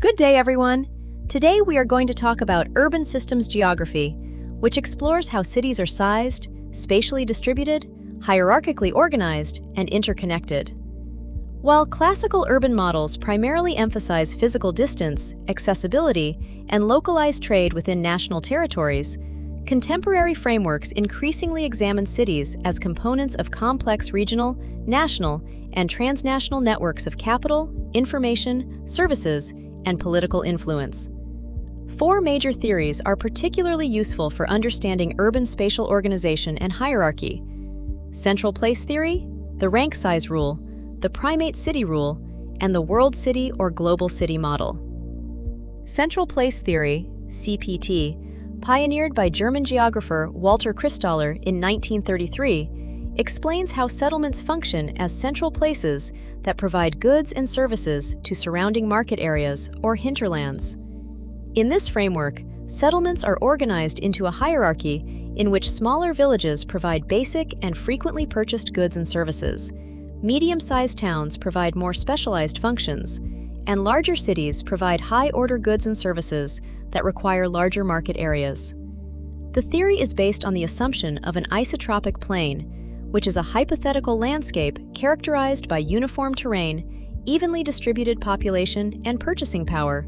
Good day, everyone! Today we are going to talk about urban systems geography, which explores how cities are sized, spatially distributed, hierarchically organized, and interconnected. While classical urban models primarily emphasize physical distance, accessibility, and localized trade within national territories, contemporary frameworks increasingly examine cities as components of complex regional, national, and transnational networks of capital, information, services, and political influence. Four major theories are particularly useful for understanding urban spatial organization and hierarchy: central place theory, the rank size rule, the primate city rule, and the world city or global city model. Central place theory, CPT, pioneered by German geographer Walter Christaller in 1933, explains how settlements function as central places that provide goods and services to surrounding market areas or hinterlands. In this framework, settlements are organized into a hierarchy in which smaller villages provide basic and frequently purchased goods and services, medium-sized towns provide more specialized functions, and larger cities provide high-order goods and services that require larger market areas. The theory is based on the assumption of an isotropic plane, which is a hypothetical landscape characterized by uniform terrain, evenly distributed population and purchasing power,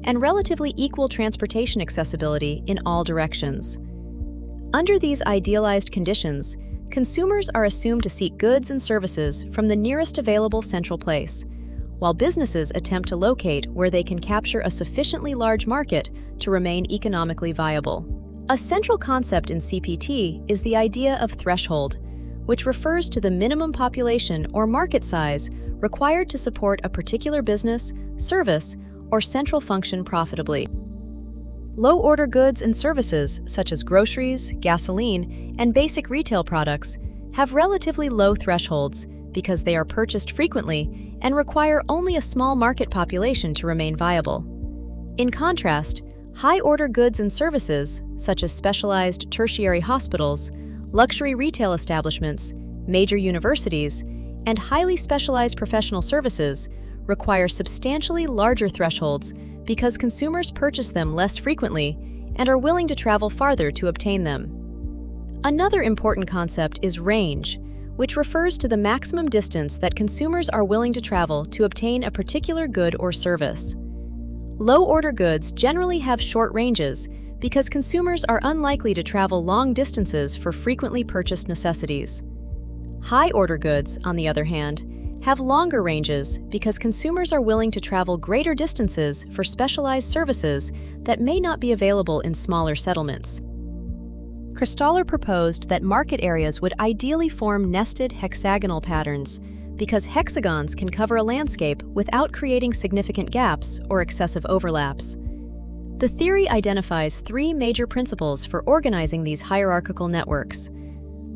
and relatively equal transportation accessibility in all directions. Under these idealized conditions, consumers are assumed to seek goods and services from the nearest available central place, while businesses attempt to locate where they can capture a sufficiently large market to remain economically viable. A central concept in CPT is the idea of threshold, which refers to the minimum population or market size required to support a particular business, service, or central function profitably. Low-order goods and services, such as groceries, gasoline, and basic retail products, have relatively low thresholds because they are purchased frequently and require only a small market population to remain viable. In contrast, high-order goods and services, such as specialized tertiary hospitals, luxury retail establishments, major universities, and highly specialized professional services require substantially larger thresholds because consumers purchase them less frequently and are willing to travel farther to obtain them. Another important concept is range, which refers to the maximum distance that consumers are willing to travel to obtain a particular good or service. Low-order goods generally have short ranges because consumers are unlikely to travel long distances for frequently purchased necessities. High-order goods, on the other hand, have longer ranges because consumers are willing to travel greater distances for specialized services that may not be available in smaller settlements. Christaller proposed that market areas would ideally form nested hexagonal patterns because hexagons can cover a landscape without creating significant gaps or excessive overlaps. The theory identifies three major principles for organizing these hierarchical networks.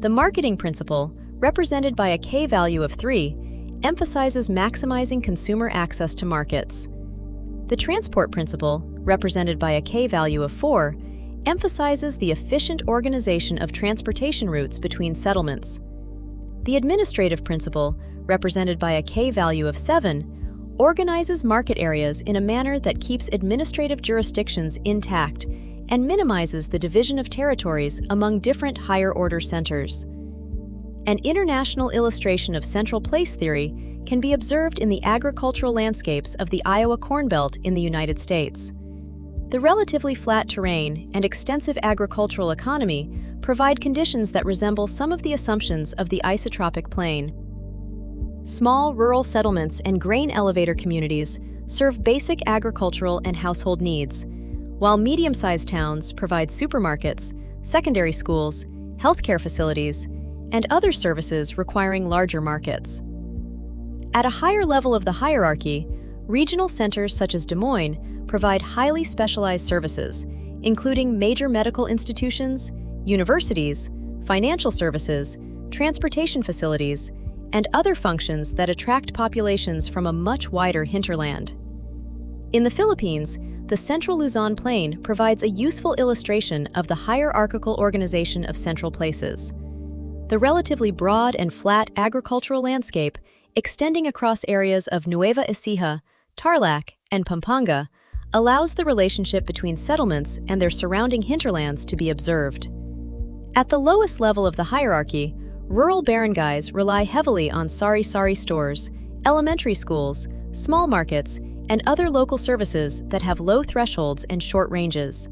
The marketing principle, represented by a K-value of 3, emphasizes maximizing consumer access to markets. The transport principle, represented by a K-value of 4, emphasizes the efficient organization of transportation routes between settlements. The administrative principle, represented by a K-value of 7, organizes market areas in a manner that keeps administrative jurisdictions intact and minimizes the division of territories among different higher-order centers. An international illustration of central place theory can be observed in the agricultural landscapes of the Iowa Corn Belt in the United States. The relatively flat terrain and extensive agricultural economy provide conditions that resemble some of the assumptions of the isotropic plane. Small rural settlements and grain elevator communities serve basic agricultural and household needs, while medium-sized towns provide supermarkets, secondary schools, healthcare facilities, and other services requiring larger markets. At a higher level of the hierarchy, regional centers such as Des Moines provide highly specialized services, including major medical institutions, universities, financial services, transportation facilities, and other functions that attract populations from a much wider hinterland. In the Philippines, the Central Luzon Plain provides a useful illustration of the hierarchical organization of central places. The relatively broad and flat agricultural landscape, extending across areas of Nueva Ecija, Tarlac, and Pampanga, allows the relationship between settlements and their surrounding hinterlands to be observed. At the lowest level of the hierarchy, rural barangays rely heavily on sari-sari stores, elementary schools, small markets, and other local services that have low thresholds and short ranges.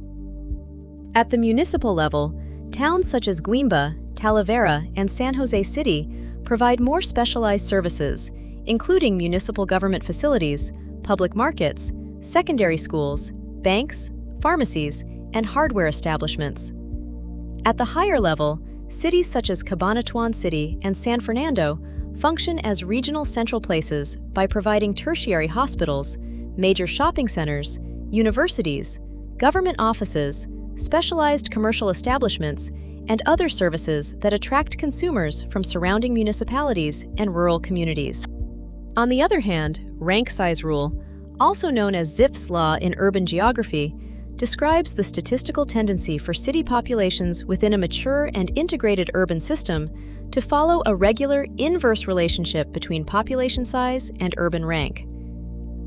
At the municipal level, towns such as Guimba, Talavera, and San Jose City provide more specialized services, including municipal government facilities, public markets, secondary schools, banks, pharmacies, and hardware establishments. At the higher level, cities such as Cabanatuan City and San Fernando function as regional central places by providing tertiary hospitals, major shopping centers, universities, government offices, specialized commercial establishments, and other services that attract consumers from surrounding municipalities and rural communities. On the other hand, rank size rule, also known as Zipf's law in urban geography, describes the statistical tendency for city populations within a mature and integrated urban system to follow a regular inverse relationship between population size and urban rank.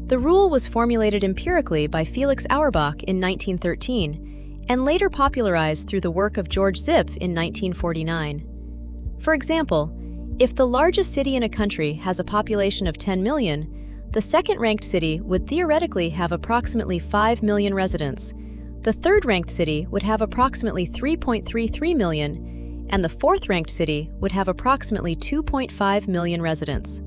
The rule was formulated empirically by Felix Auerbach in 1913 and later popularized through the work of George Zipf in 1949. For example, if the largest city in a country has a population of 10 million, the second-ranked city would theoretically have approximately 5 million residents, the third-ranked city would have approximately 3.33 million, and the fourth-ranked city would have approximately 2.5 million residents.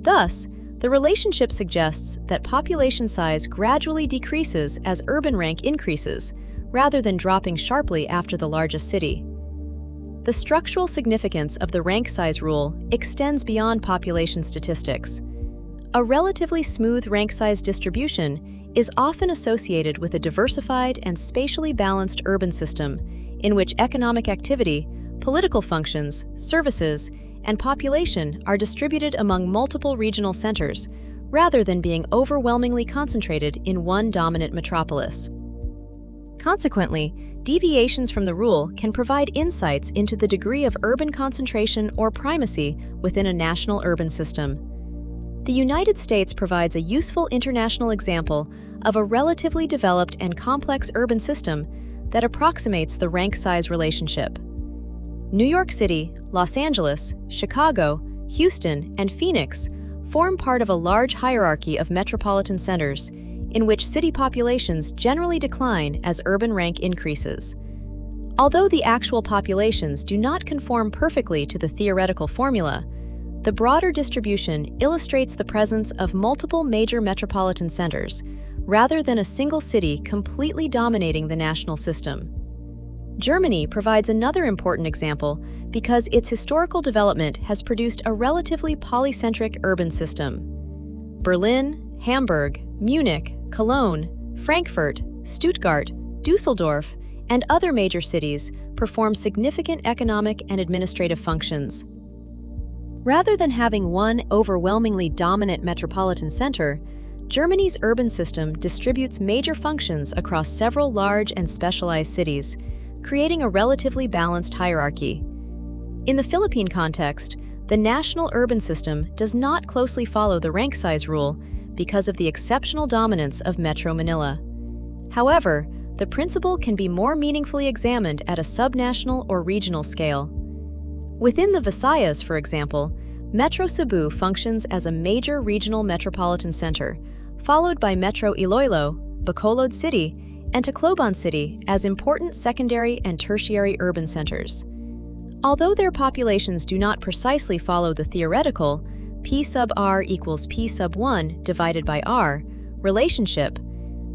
Thus, the relationship suggests that population size gradually decreases as urban rank increases, rather than dropping sharply after the largest city. The structural significance of the rank size rule extends beyond population statistics. A relatively smooth rank size distribution is often associated with a diversified and spatially balanced urban system in which economic activity, political functions, services, and population are distributed among multiple regional centers, rather than being overwhelmingly concentrated in one dominant metropolis. Consequently, deviations from the rule can provide insights into the degree of urban concentration or primacy within a national urban system. The United States provides a useful international example of a relatively developed and complex urban system that approximates the rank-size relationship. New York City, Los Angeles, Chicago, Houston, and Phoenix form part of a large hierarchy of metropolitan centers in which city populations generally decline as urban rank increases. Although the actual populations do not conform perfectly to the theoretical formula, the broader distribution illustrates the presence of multiple major metropolitan centers, rather than a single city completely dominating the national system. Germany provides another important example because its historical development has produced a relatively polycentric urban system. Berlin, Hamburg, Munich, Cologne, Frankfurt, Stuttgart, Dusseldorf, and other major cities perform significant economic and administrative functions. Rather than having one overwhelmingly dominant metropolitan center, Germany's urban system distributes major functions across several large and specialized cities, creating a relatively balanced hierarchy. In the Philippine context, the national urban system does not closely follow the rank size rule because of the exceptional dominance of Metro Manila. However, the principle can be more meaningfully examined at a subnational or regional scale. Within the Visayas, for example, Metro Cebu functions as a major regional metropolitan center, followed by Metro Iloilo, Bacolod City, and Tacloban City as important secondary and tertiary urban centers. Although their populations do not precisely follow the theoretical P sub R equals P sub 1 divided by R relationship,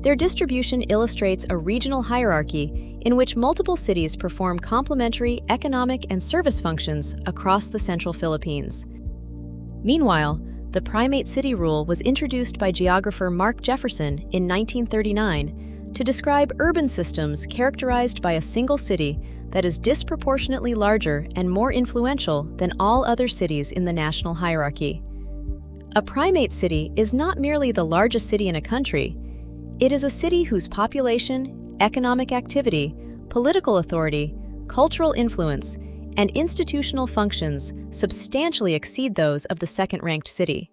their distribution illustrates a regional hierarchy in which multiple cities perform complementary economic and service functions across the central Philippines. Meanwhile, the primate city rule was introduced by geographer Mark Jefferson in 1939 to describe urban systems characterized by a single city that is disproportionately larger and more influential than all other cities in the national hierarchy. A primate city is not merely the largest city in a country. It is a city whose population, economic activity, political authority, cultural influence, and institutional functions substantially exceed those of the second-ranked city.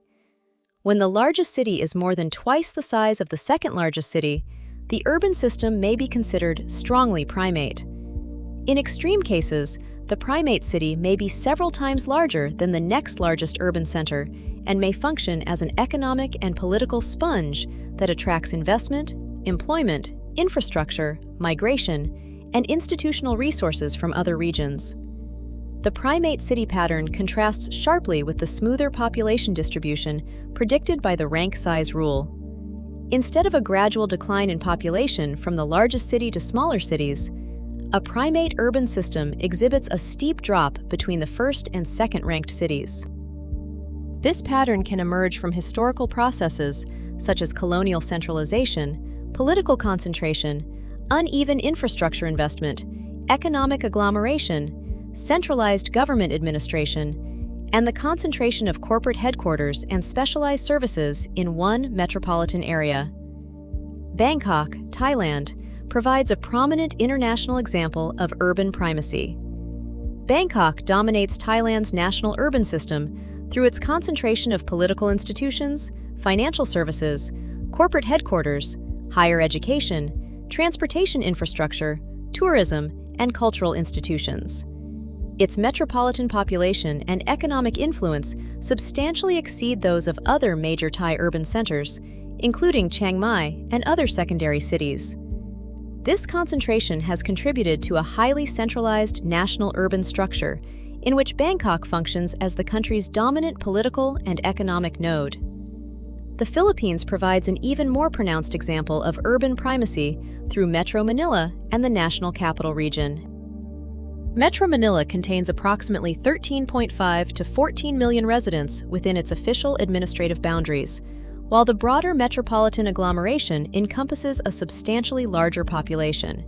When the largest city is more than twice the size of the second largest city, the urban system may be considered strongly primate. In extreme cases, the primate city may be several times larger than the next largest urban center and may function as an economic and political sponge that attracts investment, employment, infrastructure, migration, and institutional resources from other regions. The primate city pattern contrasts sharply with the smoother population distribution predicted by the rank size rule. Instead of a gradual decline in population from the largest city to smaller cities, a primate urban system exhibits a steep drop between the first and second ranked cities. This pattern can emerge from historical processes such as colonial centralization, political concentration, uneven infrastructure investment, economic agglomeration, centralized government administration, and the concentration of corporate headquarters and specialized services in one metropolitan area. Bangkok, Thailand, provides a prominent international example of urban primacy. Bangkok dominates Thailand's national urban system through its concentration of political institutions, financial services, corporate headquarters, higher education, transportation infrastructure, tourism, and cultural institutions. Its metropolitan population and economic influence substantially exceed those of other major Thai urban centers, including Chiang Mai and other secondary cities. This concentration has contributed to a highly centralized national urban structure in which Bangkok functions as the country's dominant political and economic node. The Philippines provides an even more pronounced example of urban primacy through Metro Manila and the National Capital Region. Metro Manila contains approximately 13.5 to 14 million residents within its official administrative boundaries, while the broader metropolitan agglomeration encompasses a substantially larger population.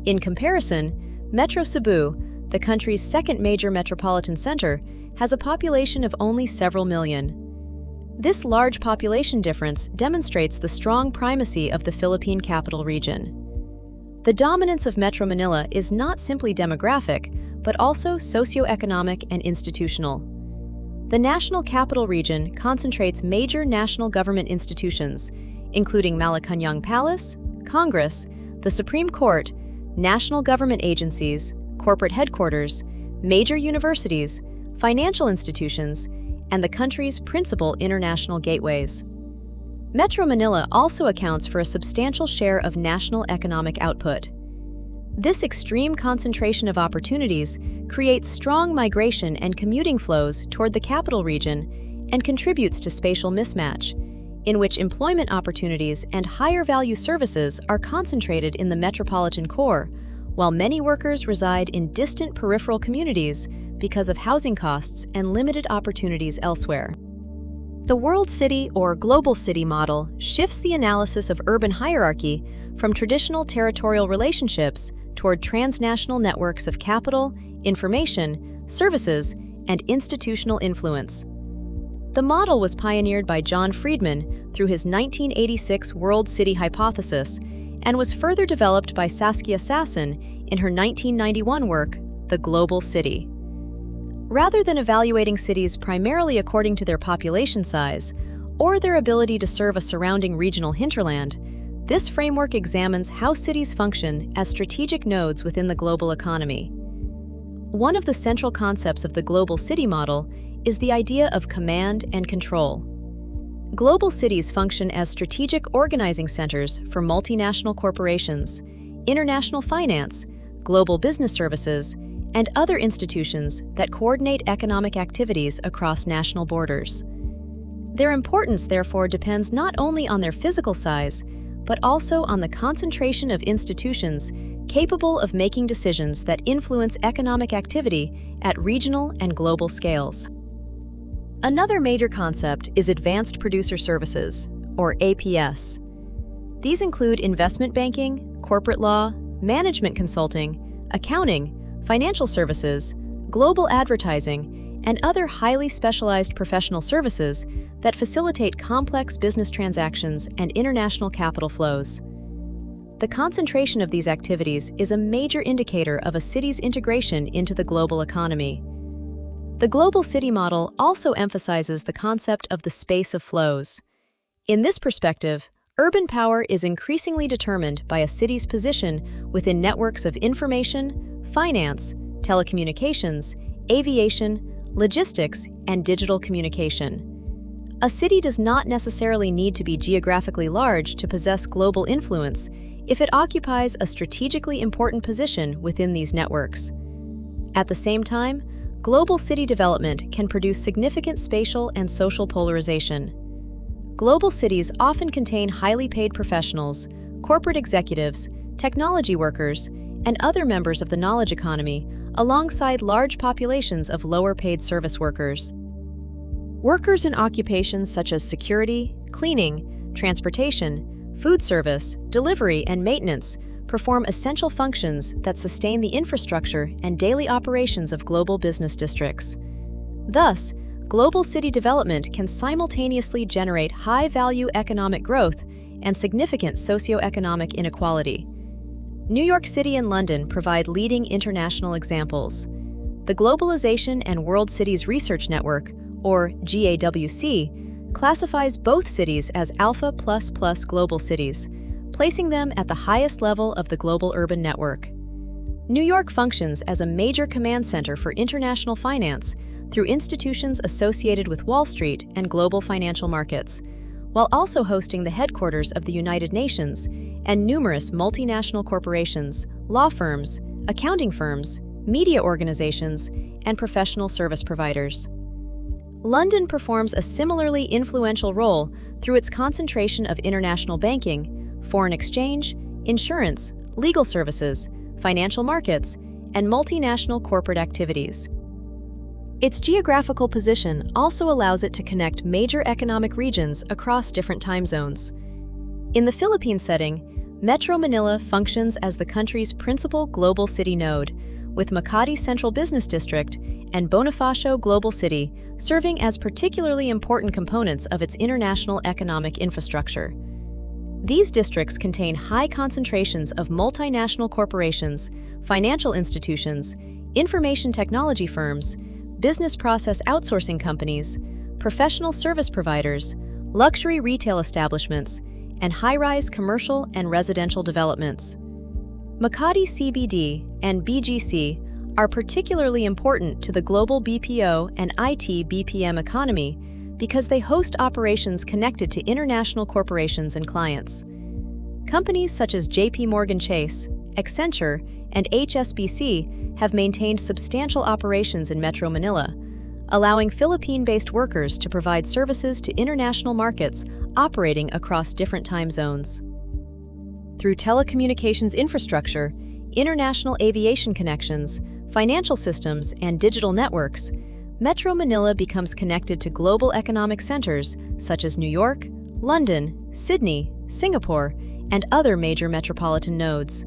In comparison, Metro Cebu, the country's second major metropolitan center, has a population of only several million. This large population difference demonstrates the strong primacy of the Philippine capital region. The dominance of Metro Manila is not simply demographic, but also socioeconomic and institutional. The National Capital Region concentrates major national government institutions, including Malacañang Palace, Congress, the Supreme Court, national government agencies, corporate headquarters, major universities, financial institutions, and the country's principal international gateways. Metro Manila also accounts for a substantial share of national economic output. This extreme concentration of opportunities creates strong migration and commuting flows toward the capital region and contributes to spatial mismatch, in which employment opportunities and higher value services are concentrated in the metropolitan core, while many workers reside in distant peripheral communities because of housing costs and limited opportunities elsewhere. The World City or Global City model shifts the analysis of urban hierarchy from traditional territorial relationships toward transnational networks of capital, information, services, and institutional influence. The model was pioneered by John Friedman through his 1986 World City hypothesis and was further developed by Saskia Sassen in her 1991 work, The Global City. Rather than evaluating cities primarily according to their population size or their ability to serve a surrounding regional hinterland, this framework examines how cities function as strategic nodes within the global economy. One of the central concepts of the global city model is the idea of command and control. Global cities function as strategic organizing centers for multinational corporations, international finance, global business services, and other institutions that coordinate economic activities across national borders. Their importance, therefore, depends not only on their physical size, but also on the concentration of institutions capable of making decisions that influence economic activity at regional and global scales. Another major concept is Advanced Producer Services, or APS. These include investment banking, corporate law, management consulting, accounting, financial services, global advertising, and other highly specialized professional services that facilitate complex business transactions and international capital flows. The concentration of these activities is a major indicator of a city's integration into the global economy. The global city model also emphasizes the concept of the space of flows. In this perspective, urban power is increasingly determined by a city's position within networks of information, finance, telecommunications, aviation, logistics, and digital communication. A city does not necessarily need to be geographically large to possess global influence if it occupies a strategically important position within these networks. At the same time, global city development can produce significant spatial and social polarization. Global cities often contain highly paid professionals, corporate executives, technology workers, and other members of the knowledge economy, alongside large populations of lower-paid service workers. Workers in occupations such as security, cleaning, transportation, food service, delivery, and maintenance perform essential functions that sustain the infrastructure and daily operations of global business districts. Thus, global city development can simultaneously generate high-value economic growth and significant socioeconomic inequality. New York City and London provide leading international examples. The Globalization and World Cities Research Network, or GAWC, classifies both cities as Alpha++ global cities, placing them at the highest level of the global urban network. New York functions as a major command center for international finance through institutions associated with Wall Street and global financial markets, while also hosting the headquarters of the United Nations and numerous multinational corporations, law firms, accounting firms, media organizations, and professional service providers. London performs a similarly influential role through its concentration of international banking, foreign exchange, insurance, legal services, financial markets, and multinational corporate activities. Its geographical position also allows it to connect major economic regions across different time zones. In the Philippine setting, Metro Manila functions as the country's principal global city node, with Makati Central Business District and Bonifacio Global City serving as particularly important components of its international economic infrastructure. These districts contain high concentrations of multinational corporations, financial institutions, information technology firms, business process outsourcing companies, professional service providers, luxury retail establishments, and high-rise commercial and residential developments. Makati CBD and BGC are particularly important to the global BPO and IT BPM economy because they host operations connected to international corporations and clients. Companies such as JP Morgan Chase, Accenture, and HSBC have maintained substantial operations in Metro Manila, allowing Philippine-based workers to provide services to international markets operating across different time zones. Through telecommunications infrastructure, international aviation connections, financial systems, and digital networks, Metro Manila becomes connected to global economic centers such as New York, London, Sydney, Singapore, and other major metropolitan nodes.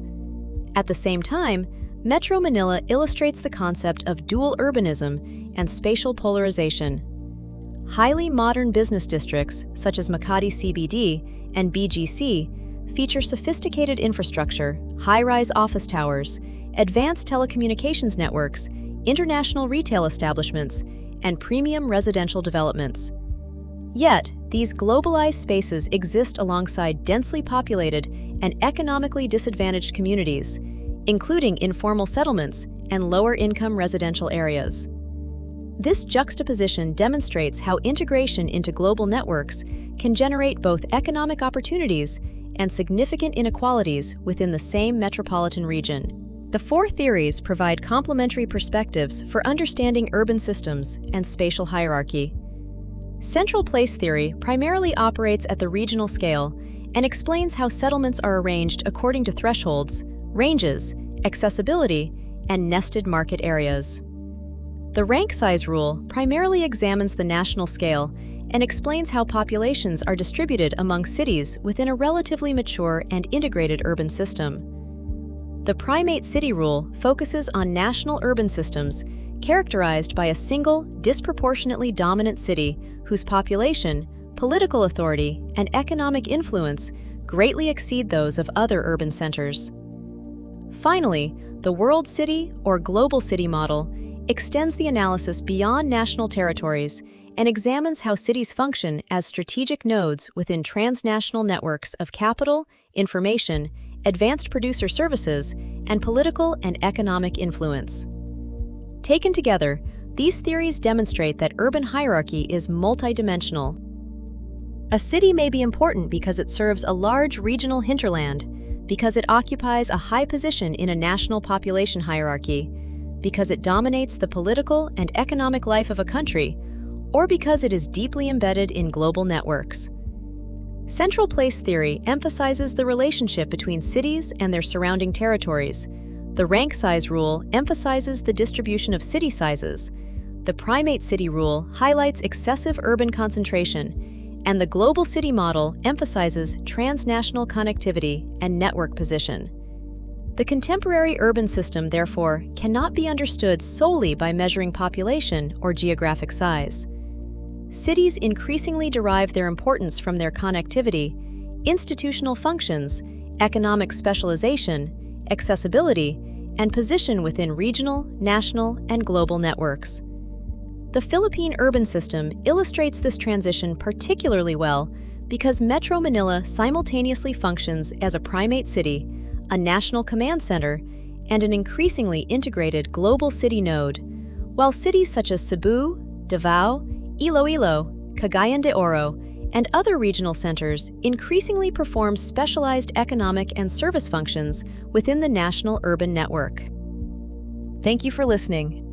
At the same time, Metro Manila illustrates the concept of dual urbanism and spatial polarization. Highly modern business districts, such as Makati CBD and BGC, feature sophisticated infrastructure, high-rise office towers, advanced telecommunications networks, international retail establishments, and premium residential developments. Yet, these globalized spaces exist alongside densely populated and economically disadvantaged communities, including informal settlements and lower-income residential areas. This juxtaposition demonstrates how integration into global networks can generate both economic opportunities and significant inequalities within the same metropolitan region. The four theories provide complementary perspectives for understanding urban systems and spatial hierarchy. Central place theory primarily operates at the regional scale and explains how settlements are arranged according to thresholds, ranges, accessibility, and nested market areas. The rank size rule primarily examines the national scale and explains how populations are distributed among cities within a relatively mature and integrated urban system. The primate city rule focuses on national urban systems characterized by a single, disproportionately dominant city whose population, political authority, and economic influence greatly exceed those of other urban centers. Finally, the world city or global city model extends the analysis beyond national territories and examines how cities function as strategic nodes within transnational networks of capital, information, advanced producer services, and political and economic influence. Taken together, these theories demonstrate that urban hierarchy is multidimensional. A city may be important because it serves a large regional hinterland, because it occupies a high position in a national population hierarchy, because it dominates the political and economic life of a country, or because it is deeply embedded in global networks. Central place theory emphasizes the relationship between cities and their surrounding territories. The rank size rule emphasizes the distribution of city sizes. The primate city rule highlights excessive urban concentration, and the global city model emphasizes transnational connectivity and network position. The contemporary urban system, therefore, cannot be understood solely by measuring population or geographic size. Cities increasingly derive their importance from their connectivity, institutional functions, economic specialization, accessibility, and position within regional, national, and global networks. The Philippine urban system illustrates this transition particularly well because Metro Manila simultaneously functions as a primate city, a national command center, and an increasingly integrated global city node, while cities such as Cebu, Davao, Iloilo, Cagayan de Oro, and other regional centers increasingly perform specialized economic and service functions within the national urban network. Thank you for listening.